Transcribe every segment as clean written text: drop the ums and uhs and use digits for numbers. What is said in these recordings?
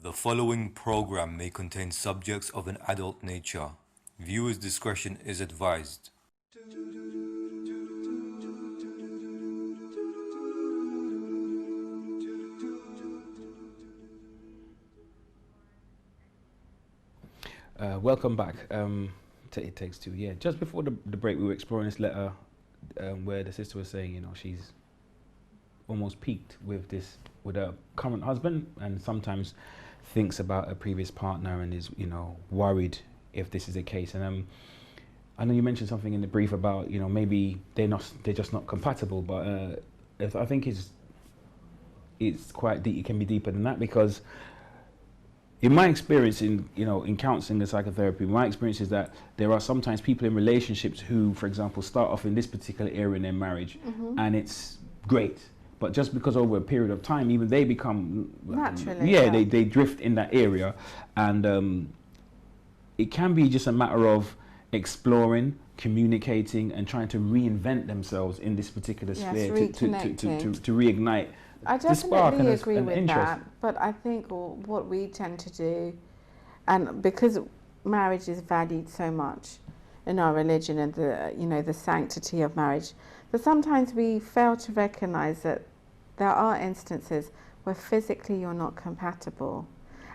The following program may contain subjects of an adult nature. Viewers' discretion is advised. Welcome back to It Takes Two. Yeah, just before the break, we were exploring this letter where the sister was saying, you know, she's almost peaked with her current husband, and sometimes thinks about a previous partner and is, you know, worried if this is the case. And I know you mentioned something in the brief about, you know, maybe they're just not compatible, but I think it's quite deep. It can be deeper than that, because in my experience in counseling and psychotherapy, my experience is that there are sometimes people in relationships who, for example, start off in this particular area in their marriage, and it's great. But just because over a period of time, even they become naturally, they drift in that area, and it can be just a matter of exploring, communicating, and trying to reinvent themselves in this particular sphere to reignite. I definitely agree with that, but I think what we tend to do, and because marriage is valued so much in our religion and the sanctity of marriage, that sometimes we fail to recognize that there are instances where physically you're not compatible.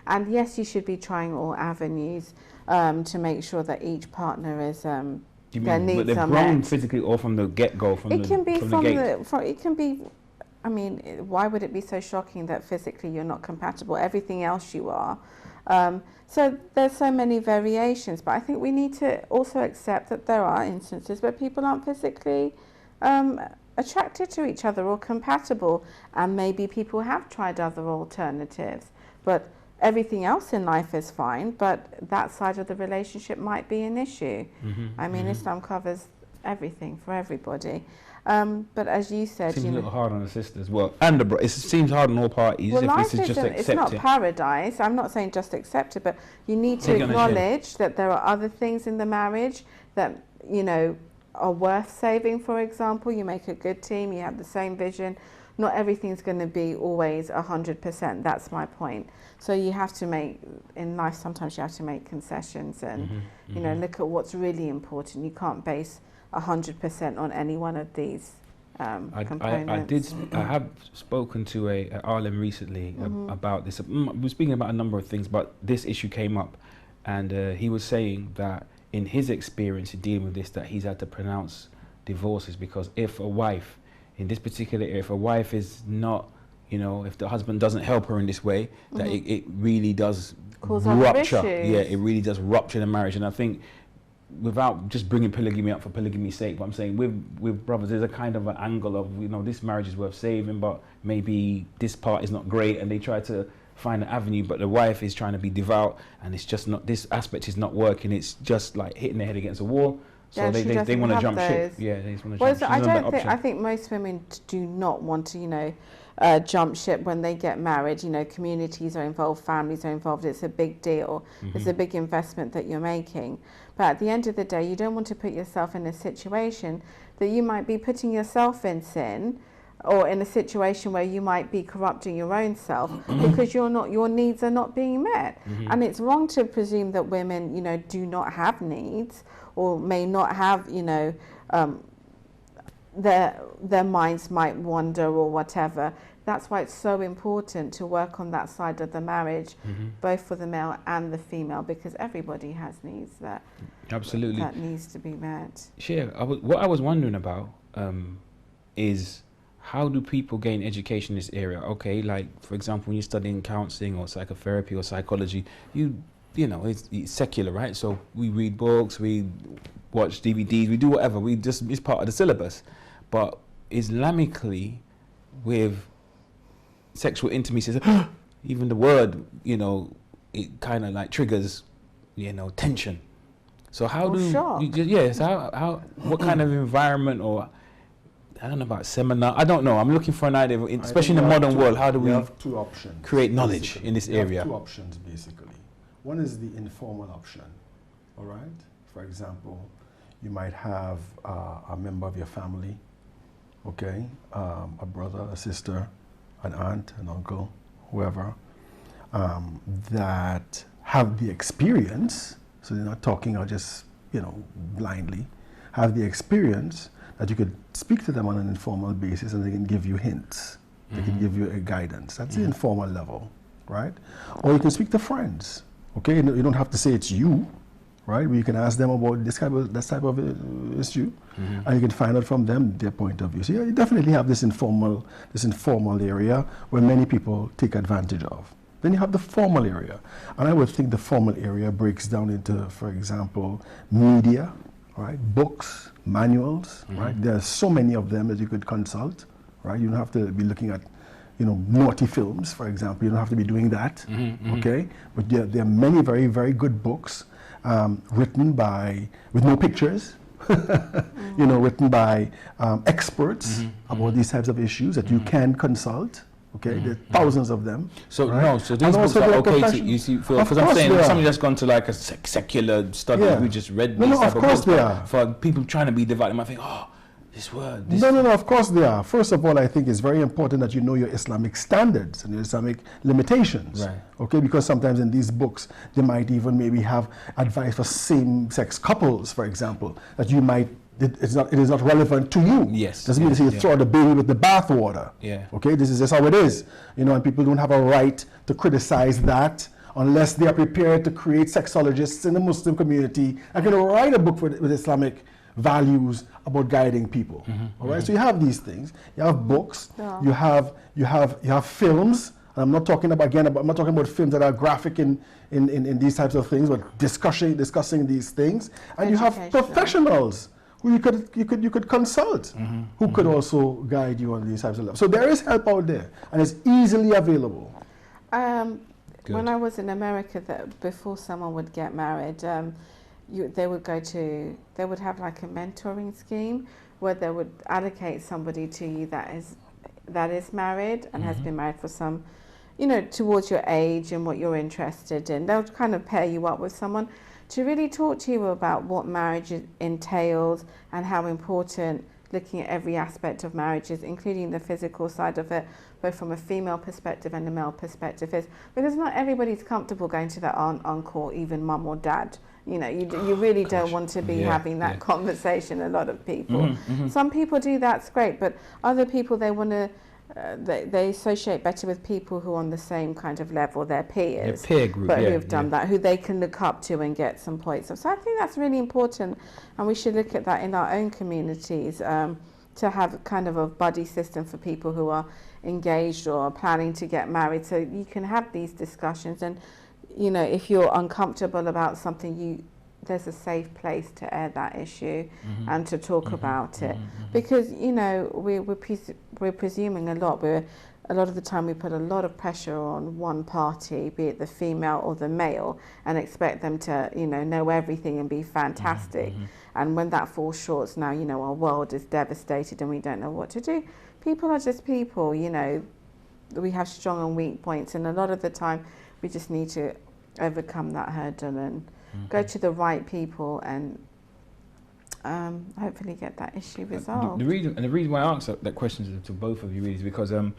And yes, you should be trying all avenues to make sure that each partner is their needs but they're are grown met. physically or from the get-go, It can be it can be. I mean, why would it be so shocking that physically you're not compatible? Everything else you are. So there's so many variations, but I think we need to also accept that there are instances where people aren't physically attracted to each other or compatible, and maybe people have tried other alternatives, but everything else in life is fine, but that side of the relationship might be an issue. I mean, Islam covers everything for everybody. But as you said, seems a little hard on the sisters. Well, and it seems hard on all parties. Well, if life this is just it's not paradise. I'm not saying just accept it, but you need to acknowledge that there are other things in the marriage that, you know, are worth saving. For example, you make a good team, you have the same vision. Not everything's going to be always 100%. That's my point. So you have to make, in life, sometimes you have to make concessions and, you know, look at what's really important. You can't base 100% on any one of these components. I have spoken to a Arlen recently about this. We're speaking about a number of things, but this issue came up, and he was saying that in his experience in dealing with this, that he's had to pronounce divorces because if a wife, in this particular area, if a wife is not, you know, if the husband doesn't help her in this way, that it really does cause rupture. issues. Yeah, it really does rupture the marriage. And I think, without just bringing polygamy up for polygamy's sake, but I'm saying with brothers, there's a kind of an angle of, you know, this marriage is worth saving, but maybe this part is not great, and they try to find an avenue, but the wife is trying to be devout, and it's just not, this aspect is not working. It's just like hitting their head against a wall. So Yeah, they want to jump ship. Yeah, they just want to jump ship. I think most women do not want to, you know, jump ship when they get married. You know, communities are involved, families are involved. It's a big deal. It's a big investment that you're making. But at the end of the day, you don't want to put yourself in a situation that you might be putting yourself in sin, or in a situation where you might be corrupting your own self because your needs are not being met. And it's wrong to presume that women, you know, do not have needs or may not have, you know, their minds might wander or whatever. That's why it's so important to work on that side of the marriage, both for the male and the female, because everybody has needs that needs to be met. Sure. What I was wondering about is, how do people gain education in this area? Okay, like, for example, when you're studying counseling or psychotherapy or psychology, you know, it's secular, right? So we read books, we watch DVDs, we do whatever. It's part of the syllabus. But Islamically, with sexual intimacy, even the word, you know, it kind of like triggers, you know, tension. So how how what kind of environment, or I don't know about seminar, I don't know. I'm looking for an idea, especially in the modern world. How do we have two options, create knowledge in this area? Have two options, basically. One is the informal option, all right? For example, you might have a member of your family, okay, a brother, a sister, an aunt, an uncle, whoever, that have the experience, so they're not talking or just, blindly, have the experience that you could speak to them on an informal basis and they can give you hints. They can give you a guidance. That's the informal level, right? Or you can speak to friends, okay? You don't have to say it's you, right? But you can ask them about this type of issue, and you can find out from them their point of view. So you definitely have this informal area where many people take advantage of. Then you have the formal area, and I would think the formal area breaks down into, for example, media, right? Books, manuals, right? There are so many of them that you could consult, right? You don't have to be looking at, naughty films, for example. You don't have to be doing that, okay? But there are many very, very good books written with no pictures, written by experts about these types of issues that you can consult. Okay, there are thousands of them. So right? so these books are okay to you see, because I'm saying somebody that's gone to like a secular study, we just read these type of books, they are. For people trying to be devout, they might think, this word. No, of course they are. First of all, I think it's very important that you know your Islamic standards and your Islamic limitations. Right. Okay, because sometimes in these books, they might even maybe have advice for same-sex couples, for example, that you might, it is not relevant to you. Yes. Doesn't mean to say you throw the baby with the bathwater. Yeah. Okay, this is just how it is. And people don't have a right to criticize that unless they are prepared to create sexologists in the Muslim community and can write a book with Islamic values about guiding people. All right, so you have these things. You have books. Yeah. You have films. And I'm not talking about films that are graphic in these types of things, but discussing these things. And you have professionals who you could consult, who could also guide you on these types of levels. So there is help out there, and it's easily available. When I was in America, before someone would get married, they would have like a mentoring scheme where they would allocate somebody to you that is married and has been married for some, towards your age and what you're interested in. They'll kind of pair you up with someone to really talk to you about what marriage entails and how important looking at every aspect of marriage is, including the physical side of it, both from a female perspective and a male perspective, is because not everybody's comfortable going to their aunt, uncle, or even mum or dad. You really don't want to be having that conversation. A lot of people. Some people do, that's great, but other people, they want to. They associate better with people who are on the same kind of level, their peers, their peer group, but who have done that, who they can look up to and get some points of. So I think that's really important, and we should look at that in our own communities, to have kind of a buddy system for people who are engaged or are planning to get married, so you can have these discussions. And if you're uncomfortable about something, there's a safe place to air that issue and to talk about it, because we're presuming a lot. A lot of the time we put a lot of pressure on one party, be it the female or the male, and expect them to know everything and be fantastic. And when that falls short, now our world is devastated and we don't know what to do. People are just people. We have strong and weak points, and a lot of the time we just need to overcome that hurdle and go to the right people and hopefully get that issue resolved. The reason why I asked that question to both of you really is because I'm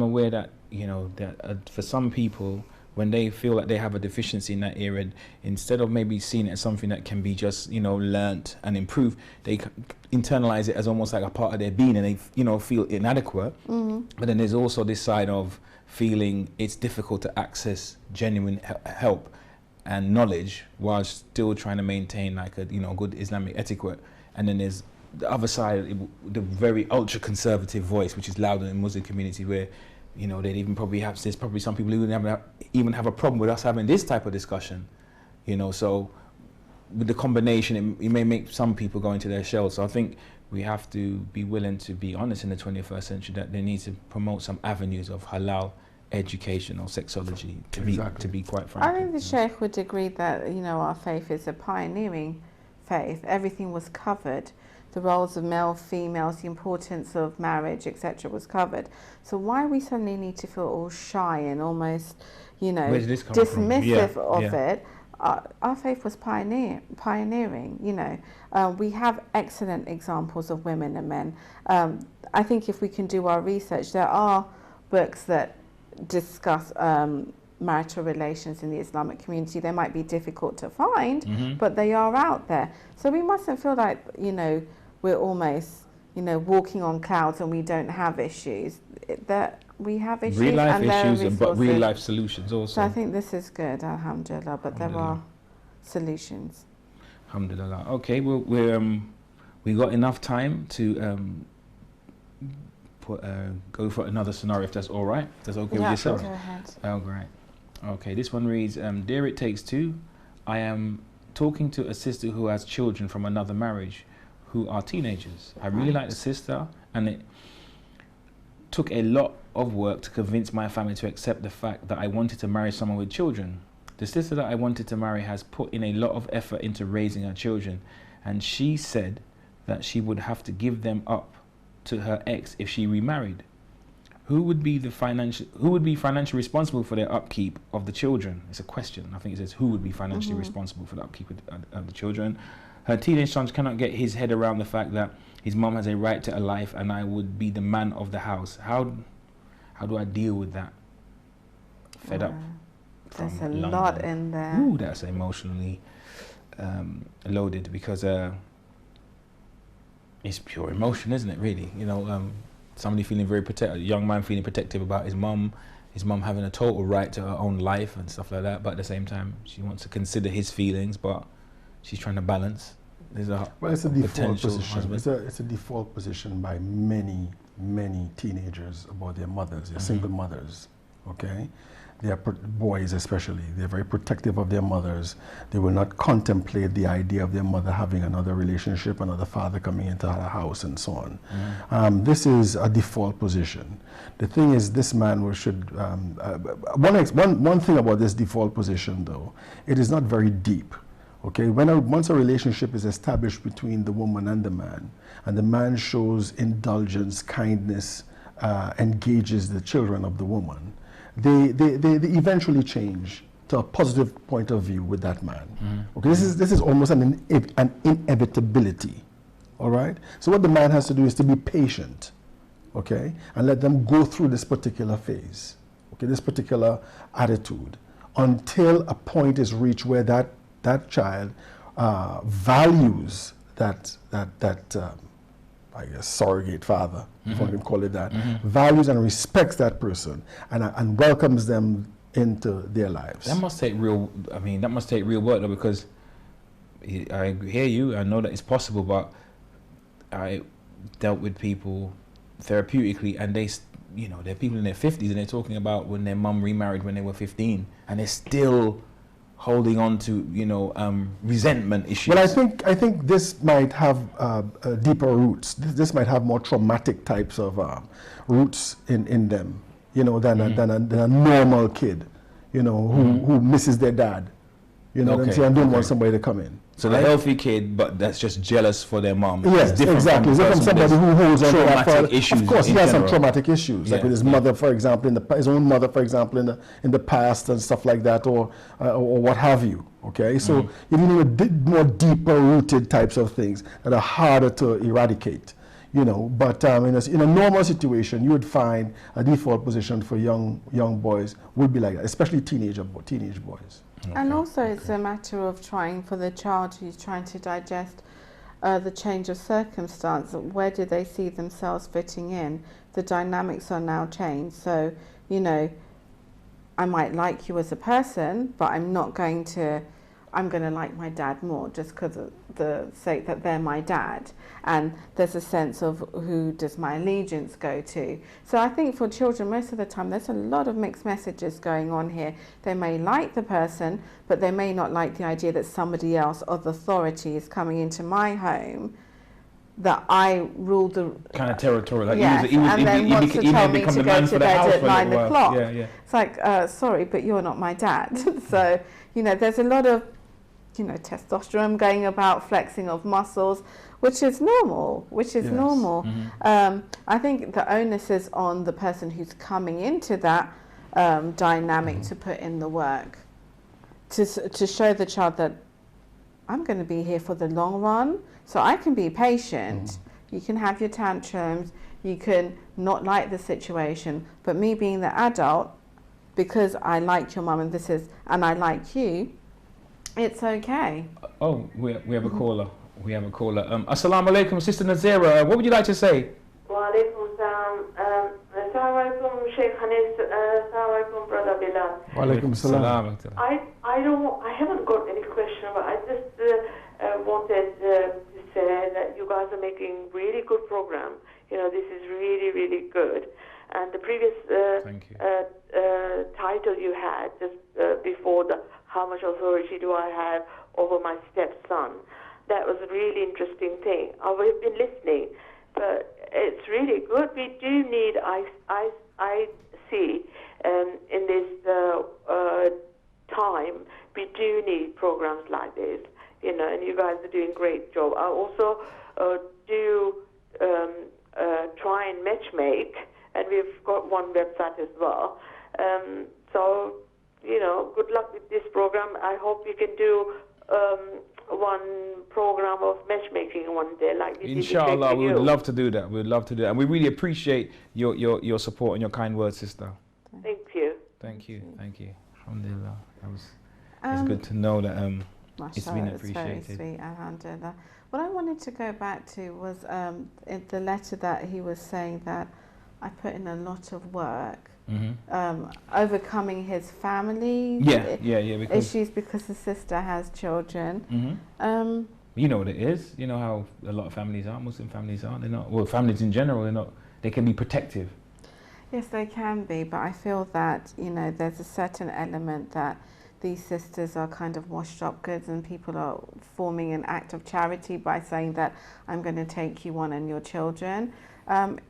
aware that that for some people, when they feel like they have a deficiency in that area, instead of maybe seeing it as something that can be just learnt and improved, they internalize it as almost like a part of their being, and they feel inadequate. But then there's also this side of feeling it's difficult to access genuine help and knowledge while still trying to maintain like a good Islamic etiquette. And then there's the other side, the very ultra conservative voice, which is loud in the Muslim community, where they'd even probably there's probably some people who even have a problem with us having this type of discussion. So with the combination, it may make some people go into their shells. So I think we have to be willing to be honest in the 21st century that they need to promote some avenues of halal education or sexology, to be quite frank. I think the Sheikh would agree that our faith is a pioneering faith. Everything was covered. The roles of male, females, the importance of marriage, etc. was covered. So why we suddenly need to feel all shy and almost, dismissive of it? Our faith was pioneering. We have excellent examples of women and men. I think if we can do our research, there are books that discuss marital relations in the Islamic community. They might be difficult to find, but they are out there. So we mustn't feel like, you know, we're almost, you know, walking on clouds and we don't have issues. That we have issues, real life and there are issues, but real resources. life solutions also. So I think this is good, alhamdulillah, but there Alhamdulillah. are solutions. Alhamdulillah. Okay, we got enough time to go for another scenario, if that's all right. If that's okay with yourself. Go ahead. Oh, great. Okay, this one reads, Dear It Takes Two, I am talking to a sister who has children from another marriage who are teenagers. I really like the sister, and it took a lot of work to convince my family to accept the fact that I wanted to marry someone with children. The sister that I wanted to marry has put in a lot of effort into raising her children, and she said that she would have to give them up to her ex if she remarried. Who would be financially responsible for their upkeep of the children? It's a question. I think it says who would be financially responsible for the upkeep of the children. Her teenage son cannot get his head around the fact that his mom has a right to a life and I would be the man of the house. How do I deal with that? Fed up. There's a from London. lot in there. Ooh, that's emotionally loaded, because it's pure emotion, isn't it? Really, you know, somebody feeling very protective, a young man feeling protective about his mum having a total right to her own life and stuff like that. But at the same time, she wants to consider his feelings, but she's trying to balance. There's a It's a default potential position. husband. It's a default position by many teenagers about their mothers, their single mothers. Okay, they are boys especially. They're very protective of their mothers. They will not contemplate the idea of their mother having another relationship, another father coming into her house, and so on. This is a default position. The thing is, this man should. One thing about this default position, though, it is not very deep. Okay, once a relationship is established between the woman and the man shows indulgence, kindness, engages the children of the woman, they eventually change to a positive point of view with that man. Okay, this is almost an inevitability. All right. So what the man has to do is to be patient, okay, and let them go through this particular phase, okay, this particular attitude, until a point is reached where that child values that I guess surrogate father, if one can call it that, values and respects that person and welcomes them into their lives. That must take real work, though, because I hear you, I know that it's possible, but I dealt with people therapeutically, and they're people in their 50s and they're talking about when their mum remarried when they were 15, and they're still holding on to resentment issues. Well, I think this might have deeper roots. This might have more traumatic types of roots in them, than a normal kid, who misses their dad, what I'm saying, and don't want somebody to come in. So the healthy kid, but that's just jealous for their mom. Yes, exactly. It's from somebody who holds on to that traumatic issues. Of course, he has some general. traumatic issues, like with his mother, for example, his own mother, for example, in the past and stuff like that, or what have you. Okay, so you're dealing with more deeper rooted types of things that are harder to eradicate. But in a normal situation, you would find a default position for young boys would be like that, especially teenage boys. Okay. And also it's a matter of trying for the child who's trying to digest the change of circumstance. Where do they see themselves fitting in? The dynamics are now changed. So, I might like you as a person, but I'm going to like my dad more just because of the sake that they're my dad. And there's a sense of who does my allegiance go to. So I think for children, most of the time, there's a lot of mixed messages going on here. They may like the person, but they may not like the idea that somebody else of authority is coming into my home, that I rule the... Kind of territorial. Like yes, and then wants to tell me to go to bed at 9 o'clock. Yeah. It's like, sorry, but you're not my dad. So, there's a lot of testosterone going about, flexing of muscles, which is normal, normal. I think the onus is on the person who's coming into that dynamic to put in the work, to show the child that I'm going to be here for the long run, so I can be patient. You can have your tantrums, you can not like the situation, but me being the adult, because I like your mum and I like you, it's okay. Oh, we have a caller. We have a caller. Assalamu alaikum, Sister Nazira. What would you like to say? Wa alaikum salam. Assalamu alaikum, Sheikh Hanis. Assalamu alaikum, Brother Bilal. Wa alaikum salam. I haven't got any question, but I just wanted to say that you guys are making really good program. You know, this is really, really good. And the previous title you had just before, the how much authority do I have over my stepson? That was a really interesting thing. I've been listening, but it's really good. We do need, I see, in this time, we do need programs like this, you know, and you guys are doing a great job. I also do try and matchmake, and we've got one website as well. So, you know, good luck with this program. I hope you can do one program of matchmaking one day, like we Inshallah, did. we would love to do that. We would love to do that, and we really appreciate your support and your kind words, sister. Thank you. Thank you. Alhamdulillah. It's good to know that it's been appreciated. It's very sweet, alhamdulillah. What I wanted to go back to was in the letter that he was saying that I put in a lot of work. Overcoming his family issues because his sister has children. You know what it is. You know how a lot of families are. Muslim families are. They're not. Well, families in general, they're not. They can be protective. Yes, they can be, but I feel that, you know, there's a certain element that these sisters are kind of washed up goods, and people are forming an act of charity by saying that I'm going to take you on and your children.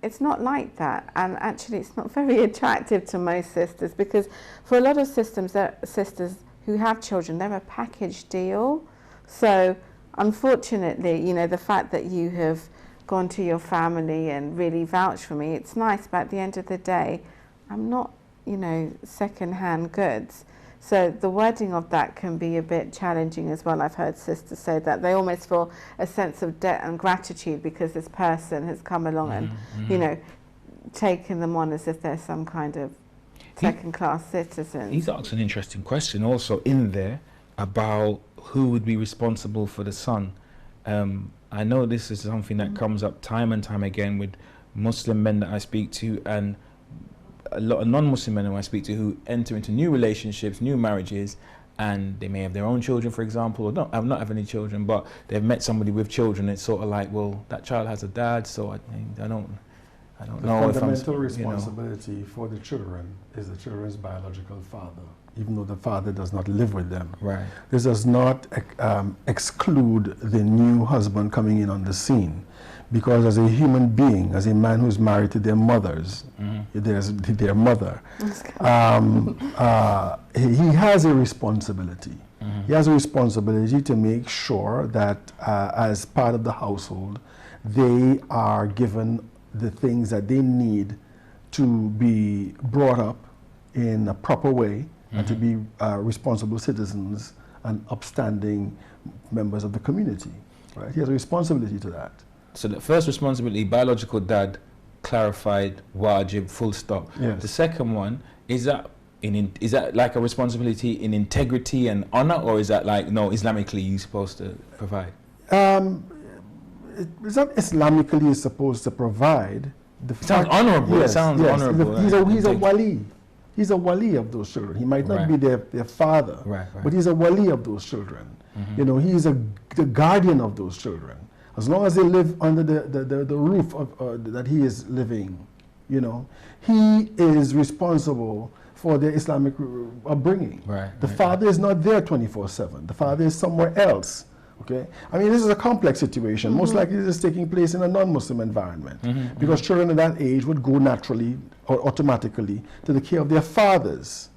It's not like that, and actually it's not very attractive to most sisters, because for a lot of sisters who have children, they're a package deal. So unfortunately, you know, the fact that you have gone to your family and really vouched for me, it's nice, but at the end of the day, I'm not, you know, second-hand goods. So the wording of that can be a bit challenging as well. I've heard sisters say that they almost feel a sense of debt and gratitude because this person has come along and, you know, taken them on as if they're some kind of second-class citizens. He's asked an interesting question also in there about who would be responsible for the son. I know this is something that comes up time and time again with Muslim men that I speak to, and a lot of non-Muslim men who I speak to who enter into new relationships, new marriages, and they may have their own children, for example, or not have any children, but they've met somebody with children. It's sort of like, well, that child has a dad, so I don't know if I'm... The fundamental responsibility for the children is the children's biological father, even though the father does not live with them. Right. This does not exclude the new husband coming in on the scene, because as a human being, as a man who's married to their mothers, their mother, he has a responsibility. He has a responsibility to make sure that as part of the household, they are given the things that they need to be brought up in a proper way and to be responsible citizens and upstanding members of the community. Right? He has a responsibility to that. So the first responsibility, biological dad, clarified, wajib, full stop. Yes. The second one, is that like a responsibility in integrity and honor, or is that like, no, Islamically you're supposed to provide? It's not Islamically you're supposed to provide. It sounds honorable. Yes, it sounds honorable. He's a wali. He's a wali of those children. He might not be their father, but he's a wali of those children. You know, he's the guardian of those children. As long as they live under the roof of, that he is living, you know, he is responsible for their Islamic upbringing. The father is not there 24/7. The father is somewhere else. Okay, I mean, this is a complex situation. Most likely this is taking place in a non-Muslim environment, because children at that age would go naturally or automatically to the care of their fathers.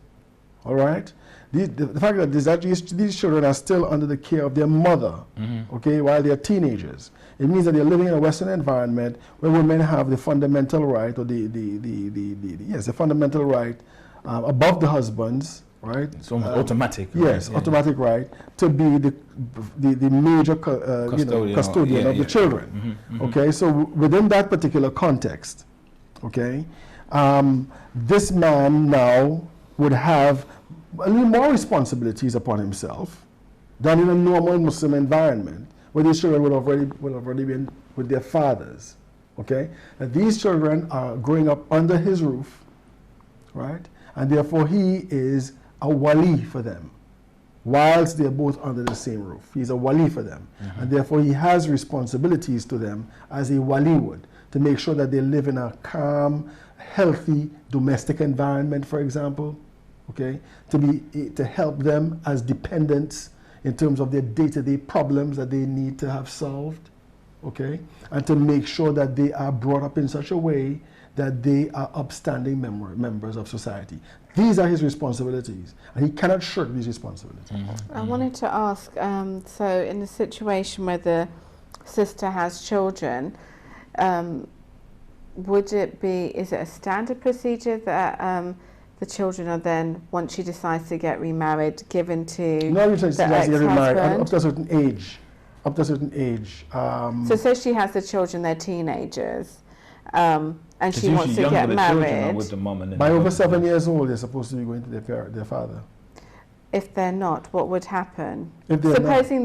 All right? The fact that these children are still under the care of their mother, okay, while they're teenagers, it means that they're living in a Western environment where women have the fundamental right, or the fundamental right above the husbands, right? It's automatic. Yes, automatic right to be the major custodian of the children. Okay, so within that particular context, okay, this man now would have a little more responsibilities upon himself than in a normal Muslim environment, where these children would have already been with their fathers. Okay? And these children are growing up under his roof, right? And therefore he is a wali for them, whilst they're both under the same roof. He's a wali for them. And therefore he has responsibilities to them as a wali would, to make sure that they live in a calm, healthy domestic environment, for example, okay? To help them as dependents in terms of their day-to-day problems that they need to have solved, okay? And to make sure that they are brought up in such a way that they are upstanding members of society. These are his responsibilities, and he cannot shirk these responsibilities. I wanted to ask, so in a situation where the sister has children, is it a standard procedure that the children are then, once she decides to get remarried, given to No, you the just get remarried ex-husband? up to a certain age. Up to a certain age. So say she has the children, they're teenagers, and It's she wants usually to younger, get the children are married. with the mum and then By the over husband. 7 years old, they're supposed to be going to their father. If they're not, what would happen? If they're not, Supposing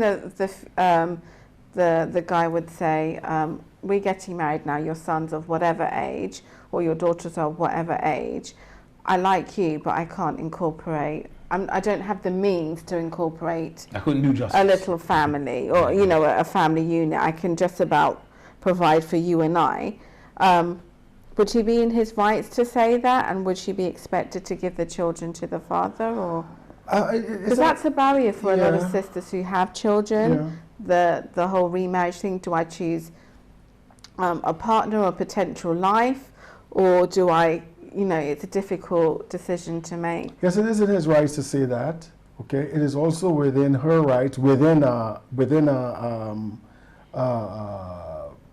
the guy would say, we're getting married now, your son's of whatever age, or your daughters are whatever age. I like you, but I can't incorporate. I don't have the means to incorporate I couldn't do justice. a little family, or a family unit. I can just about provide for you and I. Would he be in his rights to say that, and would she be expected to give the children to the father, or? Because that's a barrier for a lot of sisters who have children. The whole remarriage thing. Do I choose a partner or potential life, or do I? It's a difficult decision to make. Yes, it is in his rights to say that. Okay, it is also within her rights, within a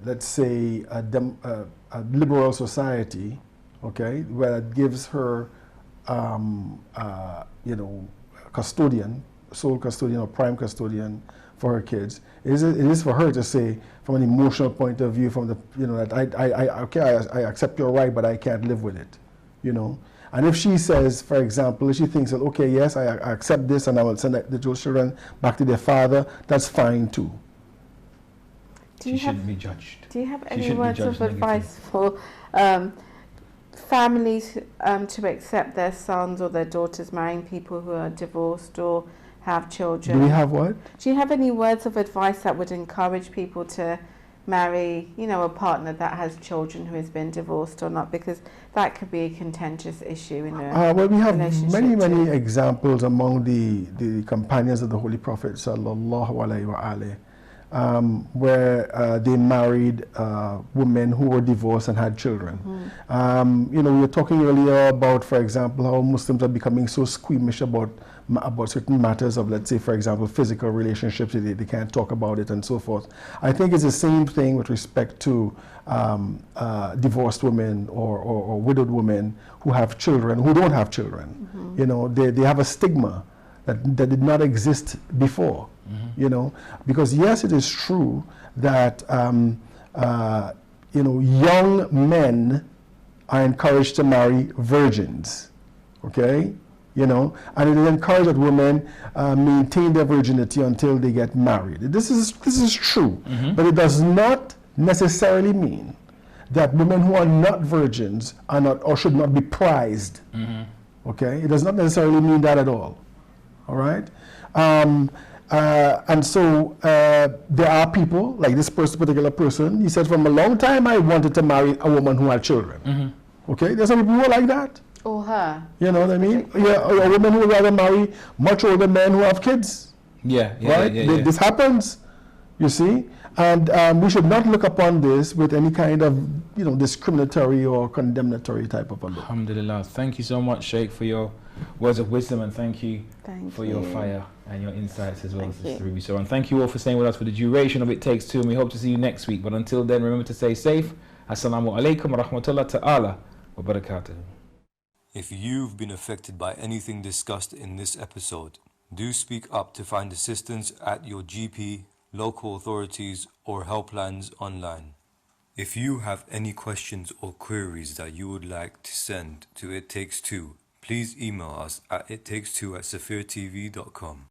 let's say a liberal society, okay, where it gives her custodian, sole custodian or prime custodian for her kids. It is for her to say, from an emotional point of view, from the that I accept your right, but I can't live with it. And if she says, for example, if she thinks that, okay, yes, I accept this and I will send those children back to their father, that's fine too. She shouldn't be judged. Do you have She any shouldn't be words of judged negatively. advice for families to accept their sons or their daughters marrying people who are divorced or have children? Do we have what? Do you have any words of advice that would encourage people to marry, a partner that has children who has been divorced or not? Because that could be a contentious issue in a well, we have relationship many too. examples among the companions of the Holy Prophet sallallahu alaihi wasallam, where they married women who were divorced and had children. We were talking earlier about, for example, how Muslims are becoming so squeamish about certain matters of, let's say, for example, physical relationships. They can't talk about it and so forth. I think it's the same thing with respect to divorced women or widowed women who have children, who don't have children. They have a stigma that did not exist before. Because yes, it is true that young men are encouraged to marry virgins, okay? And it is encouraged that women maintain their virginity until they get married. This is true, but it does not necessarily mean that women who are not virgins are not or should not be prized. Okay, it does not necessarily mean that at all. All right. And so there are people, like this particular person, he said, from a long time I wanted to marry a woman who had children. Okay, there's some people who are like that. Or her. You know what I mean? Yeah, a woman who would rather marry much older men who have kids. Right? This happens, you see? And we should not look upon this with any kind of, discriminatory or condemnatory type of a look. Alhamdulillah. Thank you so much, Sheikh, for your words of wisdom, and thank you for your fire and your insights as well, Sister Ruby. So, and thank you all for staying with us for the duration of It Takes Two, and we hope to see you next week. But until then, remember to stay safe. Assalamu alaikum wa rahmatullah ta'ala wa barakatuh. If you've been affected by anything discussed in this episode, do speak up to find assistance at your GP, local authorities, or helplines online. If you have any questions or queries that you would like to send to It Takes Two, please email us at ittakes2@saphirtv.com.